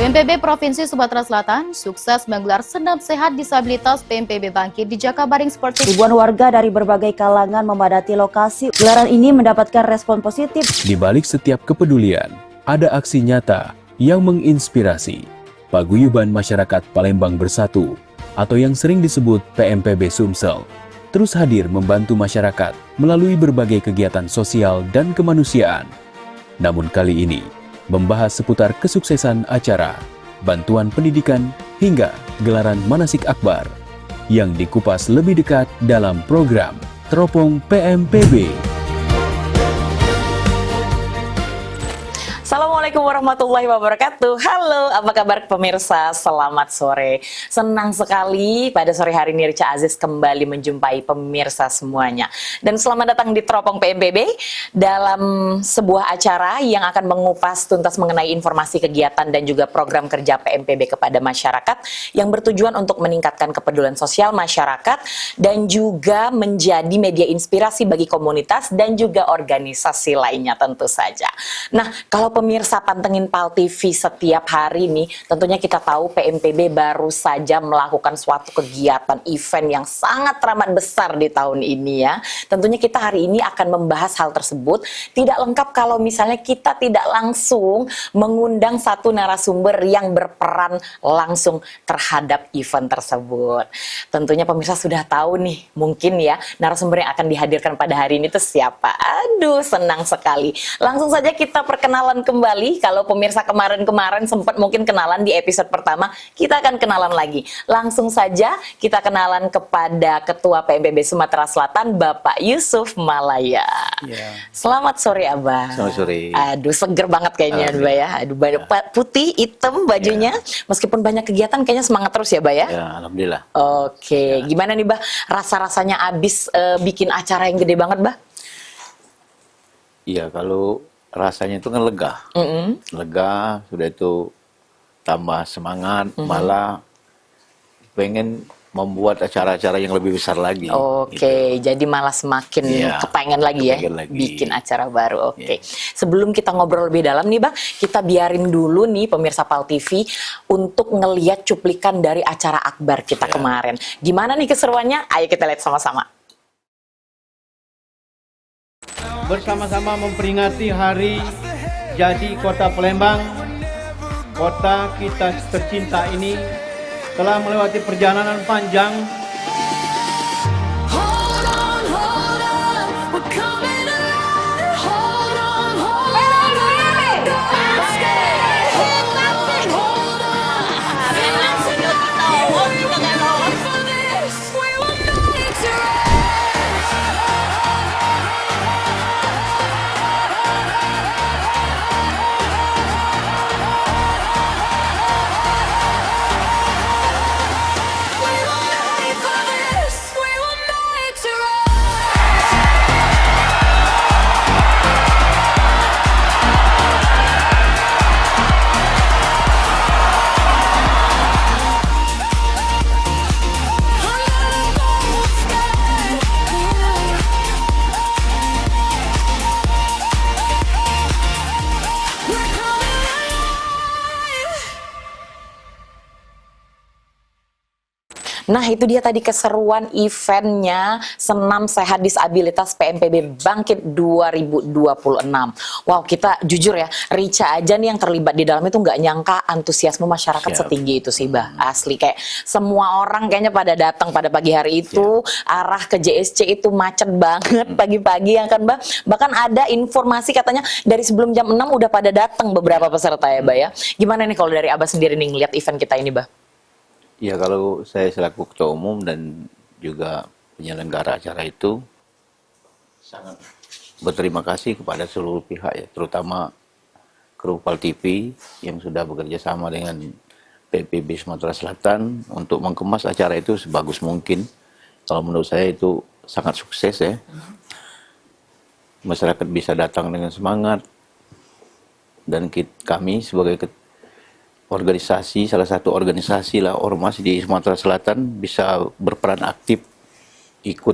PMPB Provinsi Sumatera Selatan sukses menggelar senam sehat disabilitas PMPB Bangkit di Jakabaring Sportif. Ribuan warga dari berbagai kalangan memadati lokasi. Gelaran ini mendapatkan respon positif. Di balik setiap kepedulian, ada aksi nyata yang menginspirasi. Paguyuban Masyarakat Palembang Bersatu atau yang sering disebut PMPB Sumsel terus hadir membantu masyarakat melalui berbagai kegiatan sosial dan kemanusiaan. Namun kali ini membahas seputar kesuksesan acara, bantuan pendidikan, hingga gelaran manasik akbar yang dikupas lebih dekat dalam program Teropong PMPB. Assalamualaikum warahmatullahi wabarakatuh. Halo, apa kabar pemirsa? Selamat sore. Senang sekali pada sore hari ini Richa Aziz kembali menjumpai pemirsa semuanya. Dan selamat datang di Teropong PMPB dalam sebuah acara yang akan mengupas tuntas mengenai informasi kegiatan dan juga program kerja PMPB kepada masyarakat yang bertujuan untuk meningkatkan kepedulian sosial masyarakat dan juga menjadi media inspirasi bagi komunitas dan juga organisasi lainnya tentu saja. Nah, kalau pemirsa pantengin PAL TV setiap hari nih, tentunya kita tahu PMPB baru saja melakukan suatu kegiatan event yang sangat teramat besar di tahun ini ya. Tentunya kita hari ini akan membahas hal tersebut. Tidak lengkap kalau misalnya kita tidak langsung mengundang satu narasumber yang berperan langsung terhadap event tersebut. Tentunya pemirsa sudah tahu nih, mungkin ya narasumber yang akan dihadirkan pada hari ini itu siapa. Aduh, senang sekali. Langsung saja kita perkenalan kembali. Kalau pemirsa kemarin-kemarin sempat mungkin kenalan di episode pertama, kita akan kenalan lagi. Langsung saja kita kenalan kepada Ketua PMPB Sumatera Selatan, Bapak Yusuf Malaya. Ya. Selamat sore, Abah. Selamat sore. Aduh, seger banget kayaknya, Abah ya. Aduh, putih, hitam bajunya. Meskipun banyak kegiatan, kayaknya semangat terus ya, Bah ya? Ya, alhamdulillah. Oke, gimana nih, Bah? Rasa-rasanya abis bikin acara yang gede banget, Bah? Iya, kalau rasanya itu kan lega. Lega, sudah itu tambah semangat, malah pengen membuat acara-acara yang lebih besar lagi. Oke, jadi malah semakin kepengen lagi ya bikin acara baru. Oke. Sebelum kita ngobrol lebih dalam nih, Bang, kita biarin dulu nih pemirsa PAL TV untuk ngeliat cuplikan dari acara akbar kita kemarin. Gimana nih keseruannya? Ayo kita lihat sama-sama. Bersama-sama memperingati hari jadi Kota Palembang, kota kita tercinta ini telah melewati perjalanan panjang. Nah, itu dia tadi keseruan eventnya Senam Sehat Disabilitas PMPB Bangkit 2026. Wow, kita jujur ya, Richa aja nih yang terlibat di dalam itu nggak nyangka antusiasme masyarakat setinggi itu sih, Bah. Asli kayak semua orang kayaknya pada datang pada pagi hari itu, arah ke JSC itu macet banget pagi-pagi ya kan, Bah. Bahkan ada informasi katanya dari sebelum jam 6 udah pada datang beberapa peserta ya, Bah ya. Gimana nih kalau dari Abah sendiri nih ngeliat event kita ini, Bah? Ya, kalau saya selaku ketua umum dan juga penyelenggara acara itu sangat berterima kasih kepada seluruh pihak ya, terutama kru PAL TV yang sudah bekerja sama dengan PMPB Sumatera Selatan untuk mengemas acara itu sebagus mungkin. Kalau menurut saya itu sangat sukses ya. Masyarakat bisa datang dengan semangat dan kami sebagai organisasi, salah satu organisasi lah ormas di Sumatera Selatan bisa berperan aktif ikut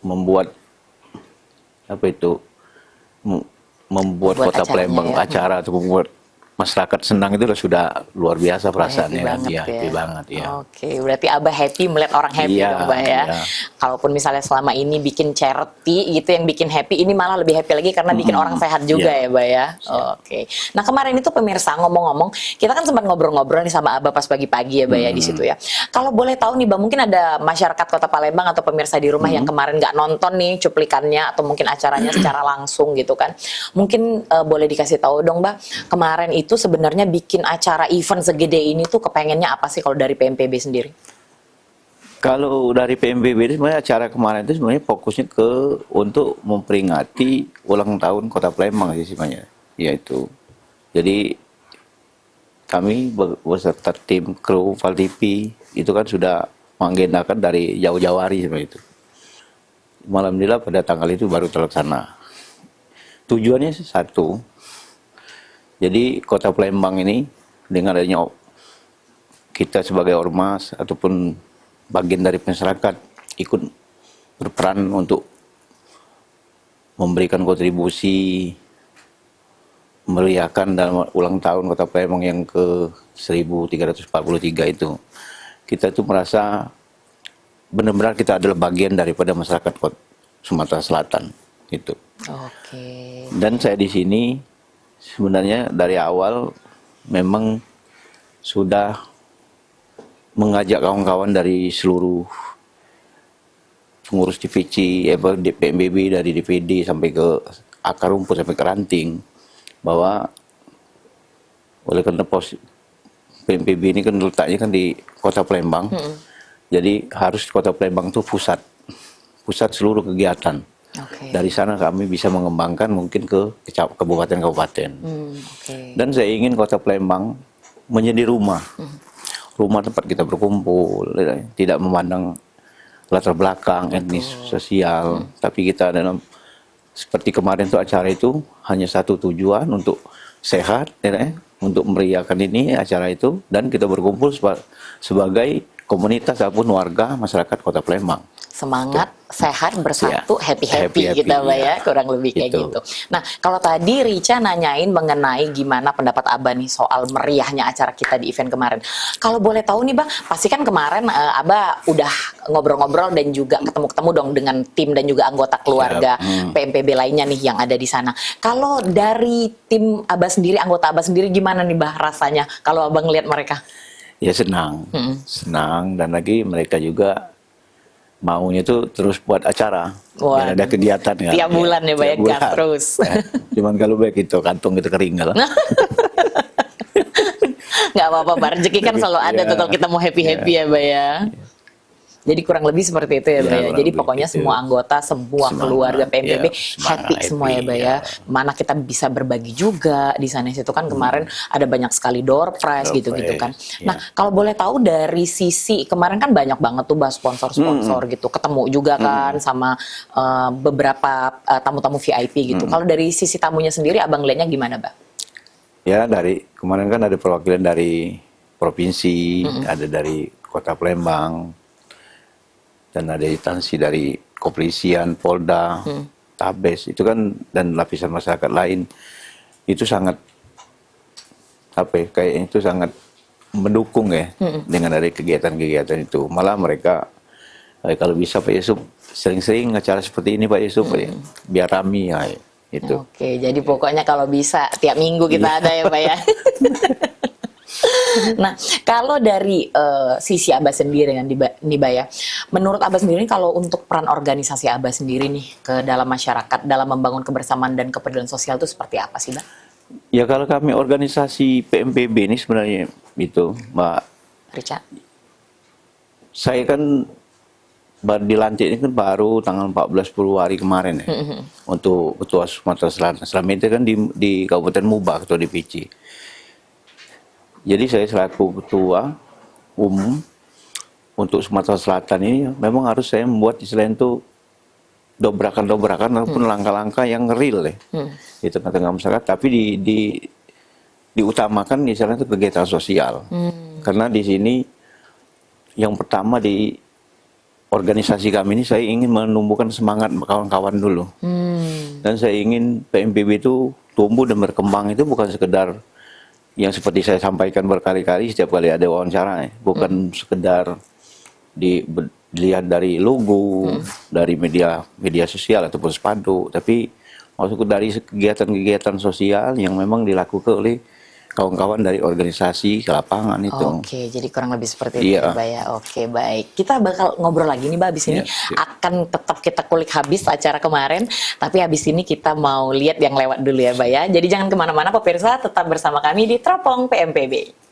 membuat membuat Kota Palembang acara atau membuat masyarakat senang itu sudah luar biasa perasaannya. Happy banget Iya, ya. happy banget ya. Oke, berarti Abah happy melihat orang happy Iya, dong, Mbak ya. iya. Kalaupun misalnya selama ini bikin charity gitu yang bikin happy, ini malah lebih happy lagi karena bikin orang sehat juga Iya. ya, Mbak ya. Oke. Nah, kemarin itu pemirsa ngomong-ngomong, kita kan sempat ngobrol-ngobrol nih sama Abah pas pagi-pagi ya, Mbak ya di situ ya. Kalau boleh tahu nih, Mbak, mungkin ada masyarakat Kota Palembang atau pemirsa di rumah yang kemarin nggak nonton nih cuplikannya atau mungkin acaranya secara langsung gitu kan. Mungkin boleh dikasih tahu dong, Mbak, kemarin itu sebenarnya bikin acara event segede ini tuh kepengennya apa sih kalau dari PMPB sendiri? Kalau dari PMPB ini sebenarnya acara kemarin itu sebenarnya fokusnya untuk memperingati ulang tahun Kota Palembang sih sebenarnya. Yaitu, jadi kami beserta tim kru Val TV itu kan sudah mengagendakan dari jauh-jauh hari seperti itu. Alhamdulillah pada tanggal itu baru terlaksana. Tujuannya satu, jadi Kota Palembang ini dengan adanya kita sebagai ormas ataupun bagian dari masyarakat ikut berperan untuk memberikan kontribusi meriahkan dalam ulang tahun Kota Palembang yang ke 1343 itu. Kita tuh merasa benar-benar kita adalah bagian daripada masyarakat Sumatera Selatan itu. Oke. Dan saya di sini sebenarnya dari awal memang sudah mengajak kawan-kawan dari seluruh pengurus DPC, PMBB dari DPD sampai ke akar rumput sampai ke ranting, bahwa oleh karena PMPB ini kan letaknya kan di Kota Palembang, jadi harus Kota Palembang itu pusat seluruh kegiatan. Oke. Dari sana kami bisa mengembangkan mungkin ke kabupaten-kabupaten. Oke. Dan saya ingin Kota Palembang menjadi rumah tempat kita berkumpul, tidak memandang latar belakang, etnis, sosial, tapi kita dalam seperti kemarin tuh acara itu hanya satu tujuan untuk sehat, untuk meriahkan ini acara itu, dan kita berkumpul sebagai komunitas ataupun warga masyarakat Kota Palembang. Semangat, sehat, bersatu, Ya. happy-happy Happy-happy, kita, Mbak ya, ya. kurang lebih kayak Gitu. gitu. Nah, kalau tadi Rica nanyain mengenai gimana pendapat Abah nih soal meriahnya acara kita di event kemarin. Kalau boleh tahu nih, Bah, pasti kan kemarin Abah udah ngobrol-ngobrol dan juga ketemu-ketemu dong dengan tim dan juga anggota keluarga PMPB lainnya nih yang ada di sana. Kalau dari tim Abah sendiri, anggota Abah sendiri gimana nih, Bah, rasanya kalau Abah ngelihat mereka? Ya senang, senang, dan lagi mereka juga maunya tuh terus buat acara, Wah. biar ada kegiatan kan. Tiap bulan ya, Pak, ya, tiap gas bulan. terus. Cuman kalau baik itu kantong kita kering lah. Nggak apa-apa, Pak. Rezeki kan selalu ada tuh Ya. kalau kita mau happy-happy ya, Mbak ya. Jadi kurang lebih seperti itu ya, Mbak ya. kurang Jadi lebih pokoknya gitu. semua anggota, semua Semangat, keluarga PMPB ya, happy semangat, semua ya, Mbak ya. ya. Mana kita bisa berbagi juga di sana situ kan kemarin ada banyak sekali door prize Door gitu-gitu kan. prize, Nah, ya. kalau boleh tahu dari sisi kemarin kan banyak banget tuh Mbak sponsor-sponsor gitu. Ketemu juga kan sama beberapa tamu-tamu VIP gitu. Kalau dari sisi tamunya sendiri Abang ngeliatnya gimana, Mbak? Ya dari kemarin kan ada perwakilan dari provinsi, ada dari Kota Palembang, dan ada instansi dari kepolisian, Polda, Tabes, itu kan, dan lapisan masyarakat lain. Itu sangat kayaknya itu sangat mendukung ya dengan dari kegiatan-kegiatan itu. Malah mereka kalau bisa Pak Yusuf sering-sering acara seperti ini Pak Yusuf, ya, biar rame ya itu. Oke, jadi pokoknya kalau bisa tiap minggu kita ada ya, Pak ya. Nah, kalau dari sisi Abah sendiri kan, nih, Mbak ya, menurut Abah sendiri kalau untuk peran organisasi Abah sendiri nih ke dalam masyarakat dalam membangun kebersamaan dan kepedulian sosial itu seperti apa sih, Mbak? Ya kalau kami organisasi PMPB ini sebenarnya itu Mbak, Rica? saya kan baru dilantik ini kan baru tanggal 14 Februari kemarin ya, untuk Ketua Sumatera Selatan. Selama itu kan di Kabupaten Muba, Ketua DPC. Jadi saya selaku Ketua Umum untuk Sumatera Selatan ini memang harus saya membuat istilahnya itu dobrakan-dobrakan ataupun langkah-langkah yang real ya. Di tengah-tengah masyarakat, tapi diutamakan istilahnya itu kegiatan sosial. Karena di sini yang pertama di organisasi kami ini saya ingin menumbuhkan semangat kawan-kawan dulu. Dan saya ingin PMPB itu tumbuh dan berkembang itu bukan sekedar yang seperti saya sampaikan berkali-kali setiap kali ada wawancara, bukan sekedar dilihat dari logo, dari media sosial ataupun spanduk, tapi masuk dari kegiatan-kegiatan sosial yang memang dilakukan oleh kawan-kawan dari organisasi ke lapangan itu. Oke, jadi kurang lebih seperti itu ya, Mbak ya. Oke, baik. Kita bakal ngobrol lagi nih, Mbak, habis ini. Akan tetap kita kulik habis acara kemarin, tapi habis ini kita mau lihat yang lewat dulu ya, Mbak ya. Jadi jangan kemana-mana, pemirsa, tetap bersama kami di Teropong PMPB.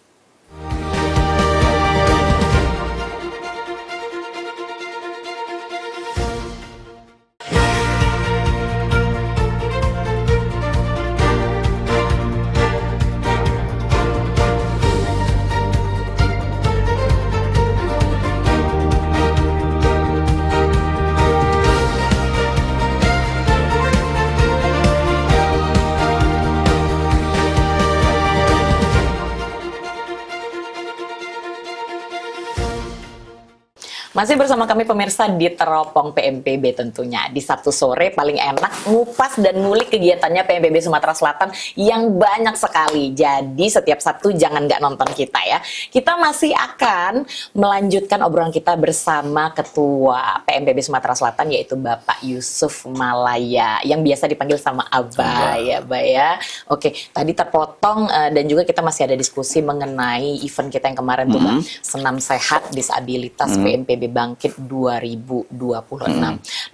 Masih bersama kami pemirsa di Teropong PMPB tentunya. Di Sabtu sore paling enak ngupas dan ngulik kegiatannya PMPB Sumatera Selatan yang banyak sekali. Jadi setiap Sabtu jangan nggak nonton kita ya. Kita masih akan melanjutkan obrolan kita bersama Ketua PMPB Sumatera Selatan yaitu Bapak Yusuf Malaya yang biasa dipanggil sama Abah ya, Mbak ya. Oke, tadi terpotong dan juga kita masih ada diskusi mengenai event kita yang kemarin tuh, Mbak. Senam Sehat Disabilitas PMPB Bangkit 2026.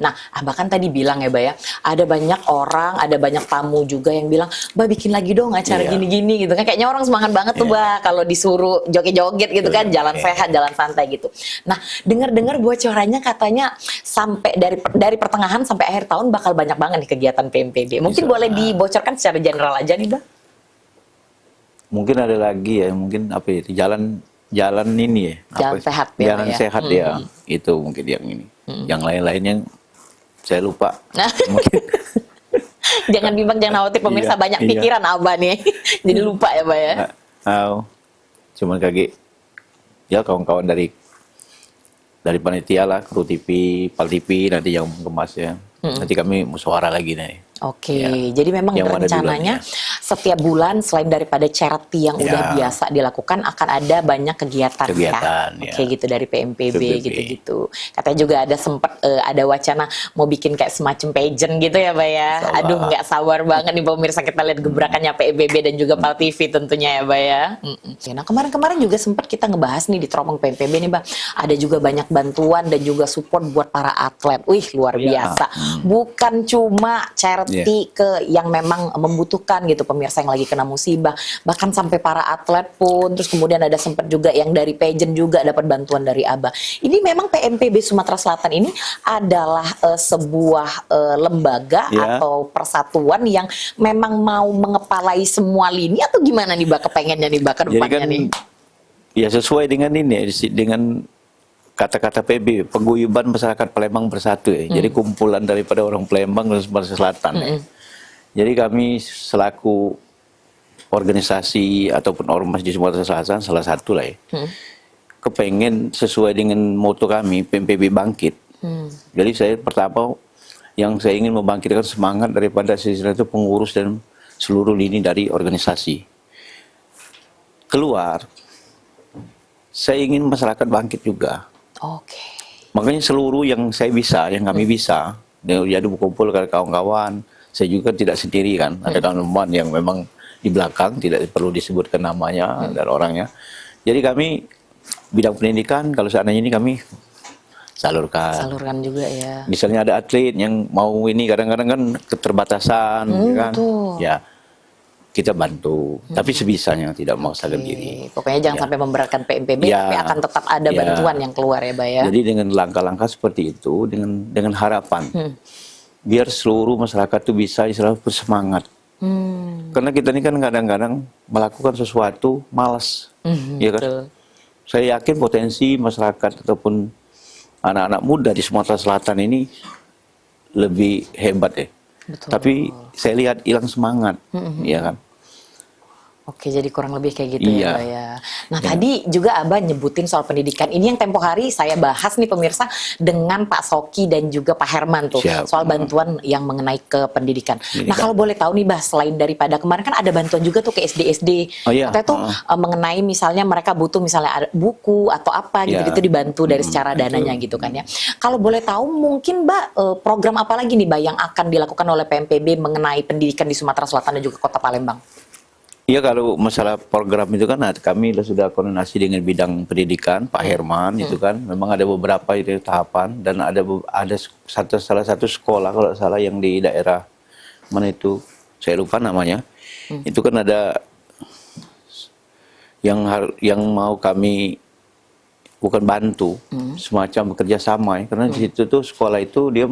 Nah, Abah kan tadi bilang ya, Mbak ya, ada banyak orang, ada banyak tamu juga yang bilang, Mbak bikin lagi dong acara gini-gini gitu kan. Kayaknya orang semangat banget tuh, Mbak, kalau disuruh joget-joget gitu kan, jalan sehat, jalan santai gitu. Nah, dengar-dengar bocorannya katanya sampai dari pertengahan sampai akhir tahun bakal banyak banget nih kegiatan PMPB. Mungkin boleh dibocorkan secara general aja nih, Mbak. Mungkin ada lagi ya, mungkin apa itu jalan ini ya, jalan sehat ya, jalan sehat ya, itu mungkin yang ini. Yang lain-lainnya saya lupa. Mungkin. Jangan bimbang, jangan khawatir pemirsa, banyak pikiran Abah nih. Jadi lupa ya, Mbak ya. Cuman kaget ya kawan-kawan dari panitia lah, Kru TV, Pal TV nanti yang mengemas ya. Nanti kami musyawarah lagi nih. Oke, jadi memang rencananya setiap bulan selain daripada charity yang udah biasa dilakukan akan ada banyak kegiatan ya. Oke, gitu dari PMPB gitu-gitu. Katanya juga ada sempat ada wacana mau bikin kayak semacam pageant gitu ya, Mbak ya. Aduh, nggak sabar banget nih pemirsa kita lihat gebrakannya PMPB dan juga Pal TV tentunya ya, Mbak ya. Nah, kemarin juga sempat kita ngebahas nih di Teropong PMPB nih, Mbak. Ada juga banyak bantuan dan juga support buat para atlet. Wih, luar biasa. Bukan cuma charity ke yang memang membutuhkan gitu pemirsa yang lagi kena musibah, bahkan sampai para atlet pun. Terus kemudian ada sempat juga yang dari pageant juga dapat bantuan dari Abah. Ini memang PMPB Sumatera Selatan ini adalah sebuah lembaga atau persatuan yang memang mau mengepalai semua lini atau gimana nih, Mbak, kepengennya nih, Mbak, ke depannya nih? Ya sesuai dengan ini dengan kata-kata PB, Paguyuban Masyarakat Palembang Bersatu ya. Jadi kumpulan daripada orang Palembang dan Sumatera Selatan ya. Jadi kami selaku organisasi ataupun ormas di Sumatera Selatan salah satu lah ya. Kepengen sesuai dengan moto kami PMPB Bangkit. Jadi saya pertama yang saya ingin membangkitkan semangat daripada silsilah itu pengurus dan seluruh lini dari organisasi. Keluar, saya ingin masyarakat bangkit juga. Oke. Makanya seluruh yang saya bisa, yang kami bisa, jadi berkumpul dengan kawan-kawan. Saya juga tidak sendiri kan, ada kawan-kawan yang memang di belakang, tidak perlu disebutkan namanya dan orangnya. Jadi kami bidang pendidikan, kalau seandainya ini kami salurkan. Salurkan juga ya. Misalnya ada atlet yang mau ini, kadang-kadang kan keterbatasan, kan? Ya. Kita bantu, tapi sebisanya tidak mau sadar diri. Pokoknya jangan sampai memberatkan PMPB, tapi akan tetap ada bantuan yang keluar ya, Mbak ya. Jadi dengan langkah-langkah seperti itu, dengan harapan, biar seluruh masyarakat itu bisa istilahnya bersemangat. Karena kita ini kan kadang-kadang melakukan sesuatu malas, ya kan? Saya yakin potensi masyarakat ataupun anak-anak muda di Sumatera Selatan ini lebih hebat ya. Betul. Tapi saya lihat hilang semangat, ya kan. Oke, jadi kurang lebih kayak gitu Iya. ya, Mbak ya. Nah, tadi juga Abah nyebutin soal pendidikan. Ini yang tempo hari saya bahas nih pemirsa dengan Pak Soki dan juga Pak Herman tuh. Siap. Soal bantuan yang mengenai ke pendidikan. Nah, kalau boleh tahu nih, Bah, selain daripada kemarin kan ada bantuan juga tuh ke SD-SD. Oh, iya. Katanya tuh mengenai misalnya mereka butuh misalnya ada buku atau apa gitu-gitu dibantu dari secara dananya gitu kan ya. Kalau boleh tahu mungkin Mbak program apa lagi nih Mbak yang akan dilakukan oleh PMPB mengenai pendidikan di Sumatera Selatan dan juga Kota Palembang? Iya, kalau masalah program itu kan kami sudah koordinasi dengan bidang pendidikan Pak Herman itu kan memang ada beberapa itu tahapan dan ada salah satu sekolah kalau salah yang di daerah mana itu saya lupa namanya itu kan ada yang mau kami bukan bantu semacam bekerja sama ya, karena di situ tuh sekolah itu dia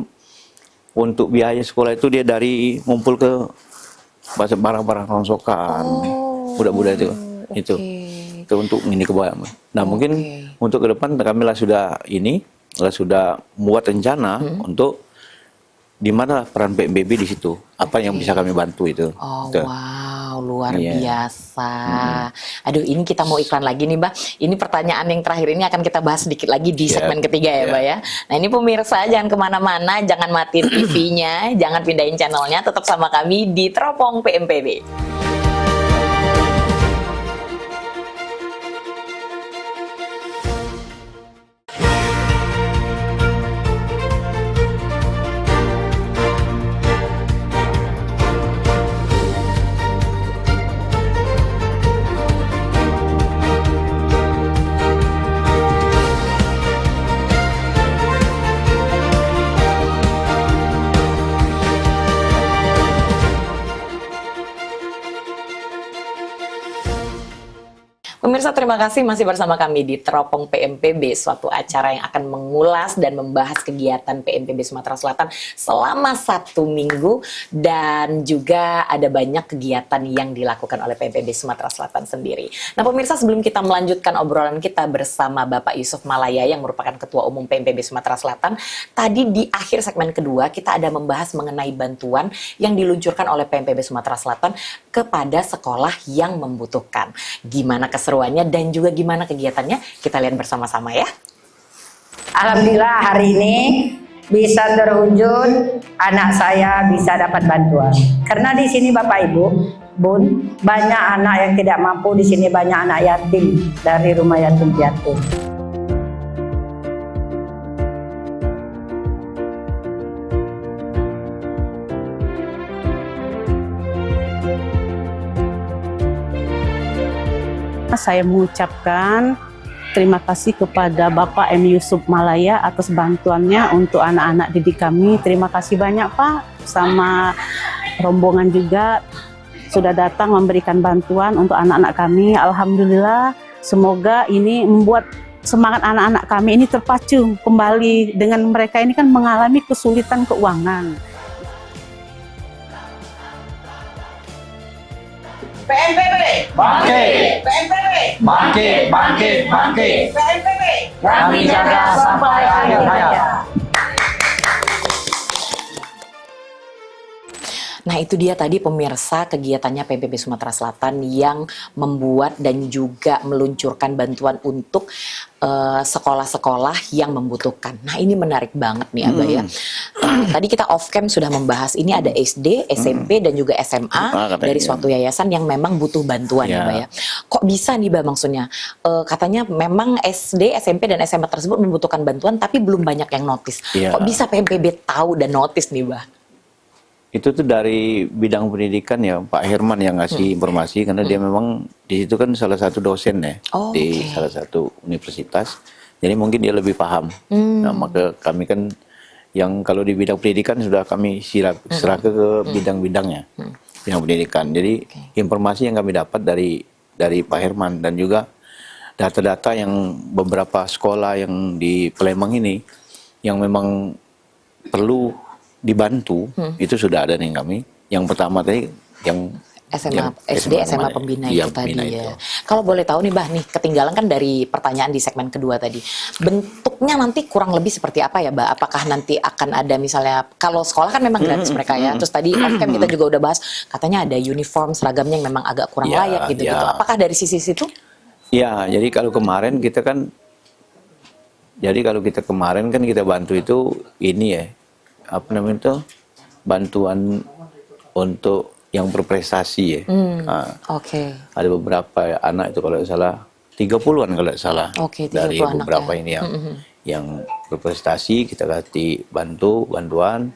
untuk biaya sekolah itu dia dari ngumpul ke barang-barang rongsokan, budak-budak itu untuk ini ke bawah. Nah mungkin untuk ke depan kami sudah membuat rencana untuk di mana peran PMPB di situ, apa yang bisa kami bantu itu. Oh Gitu. wow, luar Iya. biasa. Aduh, ini kita mau iklan lagi nih, Mbak. Ini pertanyaan yang terakhir ini akan kita bahas sedikit lagi di Siap. segmen ketiga ya, Iya. Mbak ya. Nah, ini pemirsa jangan kemana-mana, jangan matiin TV-nya, jangan pindahin channelnya, tetap sama kami di Teropong PMPB. Pemirsa, terima kasih masih bersama kami di Teropong PMPB, suatu acara yang akan mengulas dan membahas kegiatan PMPB Sumatera Selatan selama 1 minggu dan juga ada banyak kegiatan yang dilakukan oleh PMPB Sumatera Selatan sendiri. Nah pemirsa, sebelum kita melanjutkan obrolan kita bersama Bapak Yusuf Malaya yang merupakan Ketua Umum PMPB Sumatera Selatan, tadi di akhir segmen kedua kita ada membahas mengenai bantuan yang diluncurkan oleh PMPB Sumatera Selatan kepada sekolah yang membutuhkan. Gimana keseruannya dan juga gimana kegiatannya, kita lihat bersama-sama ya. Alhamdulillah hari ini bisa terwujud anak saya bisa dapat bantuan. Karena di sini Bapak Ibu, Bun, banyak anak yang tidak mampu, di sini banyak anak yatim dari rumah yatim piatu. Saya mengucapkan terima kasih kepada Bapak M. Yusuf Malaya atas bantuannya untuk anak-anak didik kami. Terima kasih banyak Pak, sama rombongan juga sudah datang memberikan bantuan untuk anak-anak kami. Alhamdulillah, semoga ini membuat semangat anak-anak kami ini terpacu kembali dengan mereka ini kan mengalami kesulitan keuangan. PMPB bangkit, PMPB bangkit, bangkit, bangkit, PMPB kami jaga sampai akhir hayat. Nah itu dia tadi pemirsa kegiatannya PMPB Sumatera Selatan yang membuat dan juga meluncurkan bantuan untuk sekolah-sekolah yang membutuhkan. Nah ini menarik banget nih Abah ya. Tadi kita off cam sudah membahas ini ada SD, SMP dan juga SMA dari suatu yayasan yang memang butuh bantuan ya Abah ya. Kok bisa nih Mbak maksudnya? Katanya memang SD, SMP dan SMA tersebut membutuhkan bantuan tapi belum banyak yang notice. Kok bisa PMPB tahu dan notice nih Mbak? Itu tuh dari bidang pendidikan ya Pak Herman yang ngasih informasi karena dia memang di situ kan salah satu dosen ya di salah satu universitas, jadi mungkin dia lebih paham. Nah maka kami kan yang kalau di bidang pendidikan sudah kami serahkan ke bidang-bidangnya, bidang pendidikan. Jadi informasi yang kami dapat dari Pak Herman dan juga data-data yang beberapa sekolah yang di Palembang ini yang memang perlu dibantu itu sudah ada nih kami. Yang pertama tadi yang SMA, Yang SD, SMA pembina itu tadi pembina ya. itu. Kalau boleh tahu nih Bah, nih ketinggalan kan dari pertanyaan di segmen kedua tadi. Bentuknya nanti kurang lebih seperti apa ya, Bah? Apakah nanti akan ada misalnya, kalau sekolah kan memang gratis mereka ya. Terus tadi off cam kita juga udah bahas, katanya ada uniform seragamnya yang memang agak kurang Ya, layak gitu-gitu. ya. Apakah dari sisi situ? Ya, jadi kalau kemarin kita kan, kita bantu itu ini ya, apa namanya itu, bantuan untuk yang berprestasi ya. Oke. Ada beberapa anak itu kalau tidak salah 30-an kalau tidak salah. Oke, 30 dari anak beberapa ya. ini yang berprestasi kita kasih bantuan.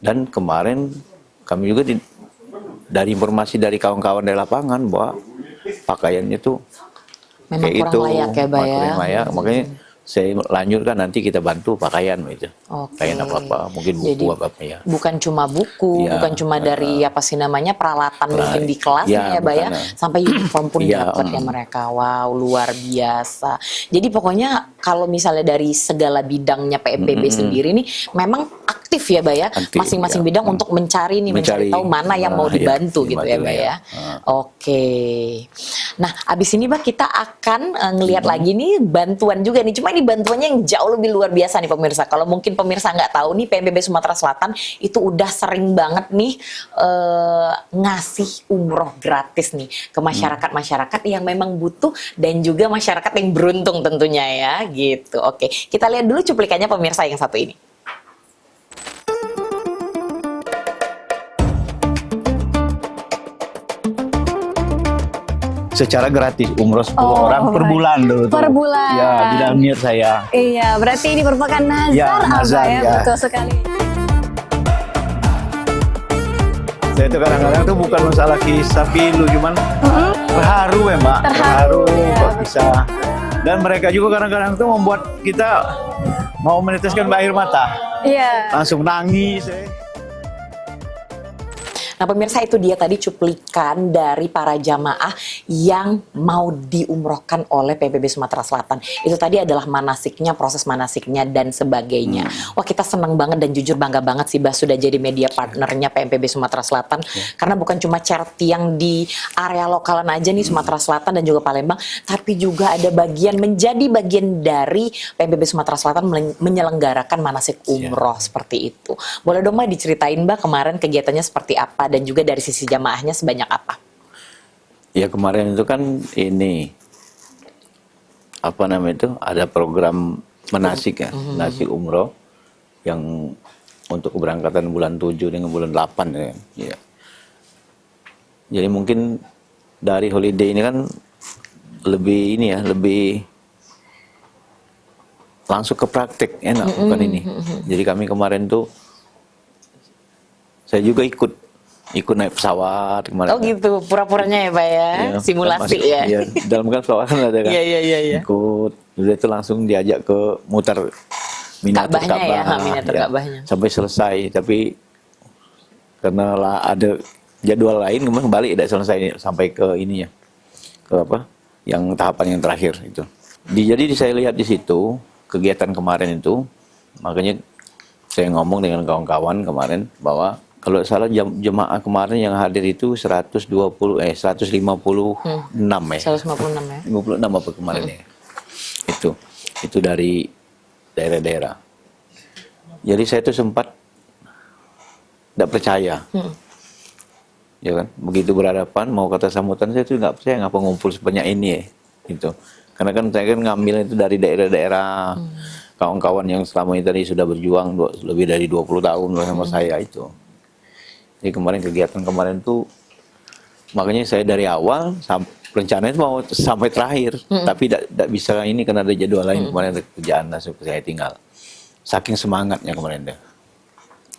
Dan kemarin kami juga dari informasi dari kawan-kawan di lapangan bahwa pakaiannya tuh Memang kayak kurang itu, layak ya, Bah ya. kurang layak. Makanya saya lanjutkan nanti kita bantu pakaian gitu. Oke. Pakaian apa-apa, mungkin buku Jadi, apa-apa ya. bukan cuma buku, Iya, bukan cuma dari apa sih namanya peralatan mungkin di kelas iya, ya, Bah ya, bukan, sampai uniform pun iya, dapat ya mereka. Wow, luar biasa. Jadi pokoknya kalau misalnya dari segala bidangnya PMPB sendiri nih memang aktif ya, Bah ya, Aktif, masing-masing ya. bidang untuk mencari Mencari, tahu mana yang mau iya, dibantu gitu ya, dibantu, Bah ya. ya. Oke. Nah, abis ini Bah kita akan ngelihat lagi nih bantuan juga nih. Cuma ini bantuannya yang jauh lebih luar biasa nih pemirsa. Kalau mungkin pemirsa nggak tahu nih, PMPB Sumatera Selatan itu udah sering banget nih ngasih umroh gratis nih ke masyarakat-masyarakat yang memang butuh dan juga masyarakat yang beruntung tentunya ya gitu. Oke, kita lihat dulu cuplikannya pemirsa yang satu ini. Secara gratis umroh 10 orang per bulan dulu tuh. Per bulan. Ya, di dalam niat saya. Iya, berarti ini merupakan nazar, Ya, nazar, Abah ya, ya. betul sekali. Saya itu kadang-kadang tuh bukan masalah kisah pilu, cuman terharu ya Mbak. Terharu, ya. kok bisa. Dan mereka juga kadang-kadang tuh membuat kita mau meneteskan air mata. Iya. Langsung nangis. Nah pemirsa, itu dia tadi cuplikan dari para jamaah yang mau diumrohkan oleh PMPB Sumatera Selatan. Itu tadi adalah manasiknya, proses manasiknya dan sebagainya. Wah, kita senang banget dan jujur bangga banget sih Bah sudah jadi media partnernya PMPB Sumatera Selatan. Karena bukan cuma charity yang di area lokalan aja nih Sumatera Selatan dan juga Palembang, tapi juga ada menjadi bagian dari PMPB Sumatera Selatan menyelenggarakan manasik umroh seperti itu. Boleh dong Bah diceritain Bah kemarin kegiatannya seperti apa dan juga dari sisi jamaahnya sebanyak apa? Ya kemarin itu kan ini apa namanya itu ada program manasik ya, manasik umroh yang untuk keberangkatan bulan 7 dengan bulan 8 ya. Ya. Jadi mungkin dari holiday ini kan lebih ini ya, lebih langsung ke praktik enak bukan ini. Jadi kami kemarin tuh saya juga ikut naik pesawat kemarin. Oh gitu, pura-puranya ya Pak ya, Iya, simulasi masuk- ya. Iya, dalam kan pesawat kan ada kan. Iya. Ikut, udah itu langsung diajak ke muter minatur Ka'bahnya ya, Ka'bah, minatur ya, Ka'bahnya. sampai selesai. Tapi karena ada jadwal lain, kemudian balik tidak selesai sampai ke ininya, ke apa? Yang tahapan yang terakhir itu. Jadi saya lihat di situ kegiatan kemarin itu, makanya saya ngomong dengan kawan-kawan kemarin bahwa kalau salah jemaah kemarin yang hadir itu 156 ya. 156 ya. 56 apa kemarin ya. Itu dari daerah-daerah. Jadi saya tuh sempat tidak percaya. Ya kan, begitu berhadapan mau kata sambutan saya tuh nggak percaya ngapa ngumpul sebanyak ini ya. Gitu. Karena kan saya kan ngambil itu dari daerah-daerah kawan-kawan yang selama ini tadi sudah berjuang lebih dari 20 tahun sama saya itu. Jadi kegiatan kemarin tuh makanya saya dari awal rencananya mau sampai terakhir, tapi tidak bisa ini karena ada jadwal lain kemarin, ada kerjaan langsung saya tinggal. Saking semangatnya kemarin deh.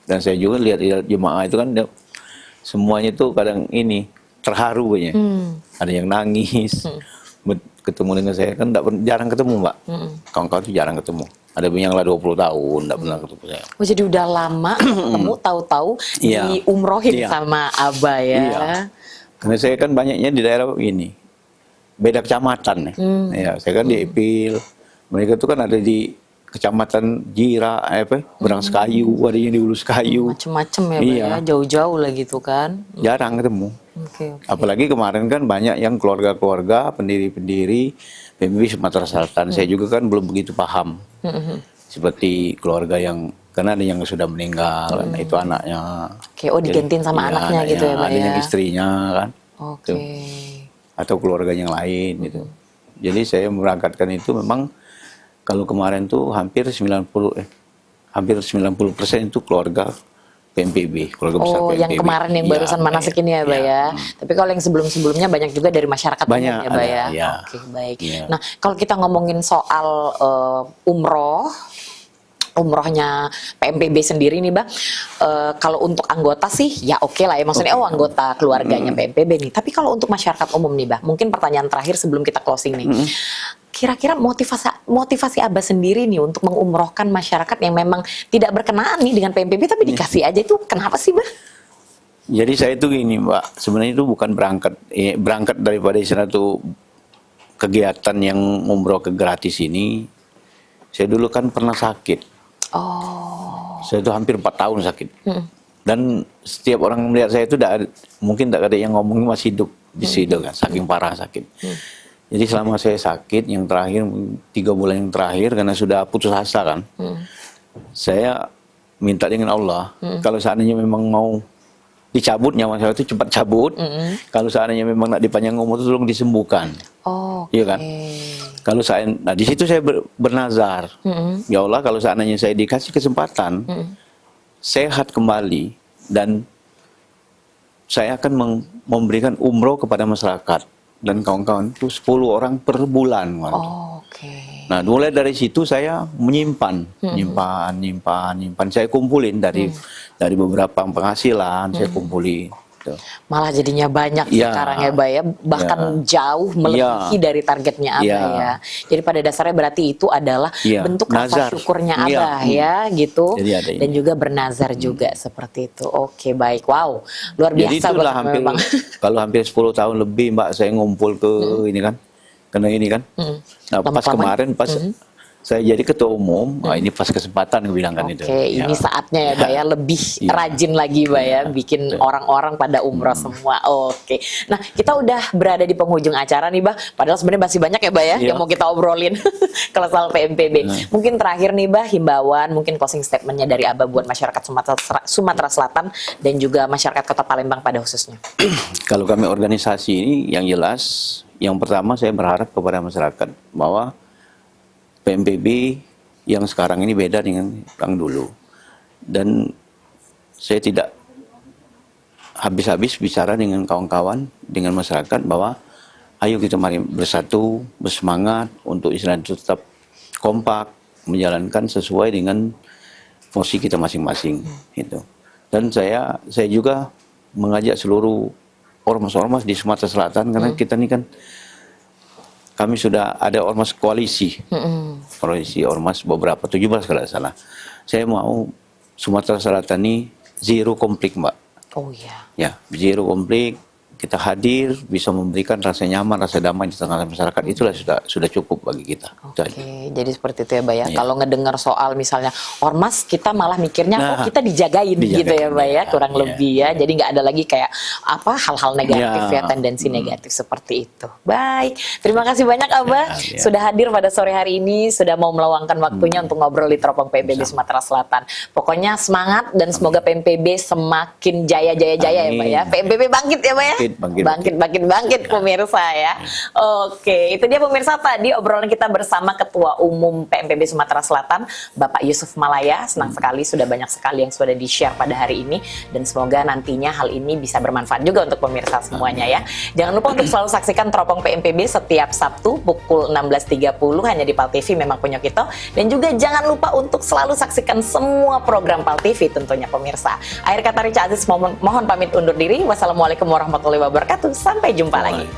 Dan saya juga lihat jemaah itu kan semuanya tuh kadang ini terharu kayaknya. Ada yang nangis. Ketemu dengan saya kan jarang ketemu Mbak. Kawan-kawan tuh jarang ketemu. Ada yang lah 20 tahun enggak pernah ketemu saya. Oh jadi udah lama ketemu, tahu-tahu Iya. diumrohin Iya. sama Abah ya. Iya. Karena saya kan banyaknya di daerah ini. Beda kecamatan ya. Ya, saya kan di Epil. Mereka tuh kan ada di Kecamatan Jira, Berangskayu, ada yang di Uluskayu. Macem-macem ya, Pak Iya. ya, jauh-jauh lah gitu kan. Jarang ketemu. Oke. Apalagi kemarin kan banyak yang keluarga-keluarga, pendiri-pendiri PMPB Sumatera Selatan. Saya juga kan belum begitu paham. Seperti keluarga yang, karena ada yang sudah meninggal, nah itu anaknya. Oke, oh digantiin sama Iya, anaknya gitu ya, Pak ada yang ya. istrinya kan. Oke. Atau keluarga yang lain gitu. Jadi saya memberangkatkan itu memang kalau kemarin tuh hampir 90% itu keluarga PMPB, keluarga besar Oh, PMPB. yang kemarin yang Iya, barusan manasik ini ya, Pak iya. ya. Tapi kalau yang sebelum-sebelumnya banyak juga dari masyarakat Banyak, umum ya, Pak ada, ya. iya. Oke, baik. Iya. Nah, kalau kita ngomongin soal umrohnya PMPB sendiri nih, Bang. Kalau untuk anggota sih ya oke lah ya, maksudnya anggota keluarganya PMPB nih. Tapi kalau untuk masyarakat umum nih, Bang, mungkin pertanyaan terakhir sebelum kita closing nih. Kira-kira motivasi Abah sendiri nih untuk mengumrohkan masyarakat yang memang tidak berkenaan nih dengan PMPB tapi dikasih aja, itu kenapa sih, Bang? Jadi saya itu gini, Mbak, sebenarnya itu bukan berangkat daripada istilah itu kegiatan yang umroh ke gratis ini. Saya dulu kan pernah sakit. Oh. Saya itu hampir 4 tahun sakit. Dan setiap orang melihat saya itu mungkin tak ada yang ngomongin masih hidup di situ kan, saking parah sakit. Jadi selama saya sakit yang terakhir 3 bulan yang terakhir karena sudah putus asa kan, saya minta dengan Allah kalau seandainya memang mau dicabut nyawa saya itu cepat cabut. Kalau seandainya memang nak dipanjang umur itu tolong disembuhkan. Oh, iya kan? Kalau saya, nah di situ saya bernazar, ya Allah kalau seandainya saya dikasih kesempatan sehat kembali dan saya akan memberikan umroh kepada masyarakat dan kawan-kawan itu 10 orang per bulan. Nah mulai dari situ saya menyimpan, nyimpan. Saya kumpulin dari beberapa penghasilan, saya kumpulin. Malah jadinya banyak Ya. sekarang ya, Mbak ya, bahkan jauh melebihi dari targetnya Abah ya. Jadi pada dasarnya berarti itu adalah bentuk rasa nazar. syukurnya Abah ya gitu. Jadi ada ini. Dan juga bernazar juga seperti itu. Oke, baik. Wow, luar Jadi biasa itulah banget hampir, memang. kalau hampir 10 tahun lebih Mbak saya ngumpul ke ini kan, karena ini kan. Nah pas kemarin pas saya jadi ketua umum, wah ini pas kesempatan gue bilang kan itu. Oke, ini saatnya ya, Mbak ya, lebih rajin lagi, Mbak ya, bikin orang-orang pada umroh semua. Oke, nah kita udah berada di penghujung acara nih, Mbak. Padahal sebenarnya masih banyak ya, Mbak ya, yang mau kita obrolin kalau soal PMPB. Mungkin terakhir nih, Mbak, himbauan, mungkin closing statementnya dari Abah buat masyarakat Sumatera Selatan dan juga masyarakat Kota Palembang pada khususnya. Kalau kami organisasi ini yang jelas, yang pertama saya berharap kepada masyarakat bahwa PMPB yang sekarang ini beda dengan yang dulu. Dan saya tidak habis-habis bicara dengan kawan-kawan, dengan masyarakat bahwa ayo kita mari bersatu, bersemangat untuk Islam tetap kompak, menjalankan sesuai dengan fungsi kita masing-masing. Gitu. Dan saya juga mengajak seluruh ormas-ormas di Sumatera Selatan, karena kita ini kan kami sudah ada ormas koalisi, koalisi ormas beberapa, 17 kalau tidak salah. Saya mau Sumatera Selatan ini zero konflik, Mbak. Oh iya. Ya, zero konflik. Kita hadir, bisa memberikan rasa nyaman, rasa damai di tengah masyarakat, itulah sudah cukup bagi kita. Oke, jadi seperti itu ya, Mbak ya. Kalau ngedengar soal misalnya ormas, kita malah mikirnya kita dijagain gitu ya, Mbak ya, kurang lebih ya. Jadi nggak ada lagi kayak hal-hal negatif ya, tendensi negatif seperti itu. Baik, terima kasih banyak Abah sudah hadir pada sore hari ini, sudah mau meluangkan waktunya untuk ngobrol di Teropong PMPB Sumatera Selatan. Pokoknya semangat dan semoga PMPB semakin jaya-jaya ya, Mbak ya. PMPB bangkit ya, Mbak ya. Bangkit pemirsa ya. Oke, itu dia pemirsa tadi obrolan kita bersama Ketua Umum PMPB Sumatera Selatan, Bapak Yusuf Malaya. Senang sekali, sudah banyak sekali yang sudah di-share pada hari ini, dan semoga nantinya hal ini bisa bermanfaat juga untuk pemirsa semuanya ya. Jangan lupa untuk selalu saksikan Teropong PMPB setiap Sabtu pukul 16.30 hanya di PAL TV Memang Punya Kita, dan juga jangan lupa untuk selalu saksikan semua program PAL TV tentunya pemirsa. Akhir kata Rica Aziz mohon pamit undur diri. Wassalamualaikum warahmatullahi wabarakatuh. Sampai jumpa lagi.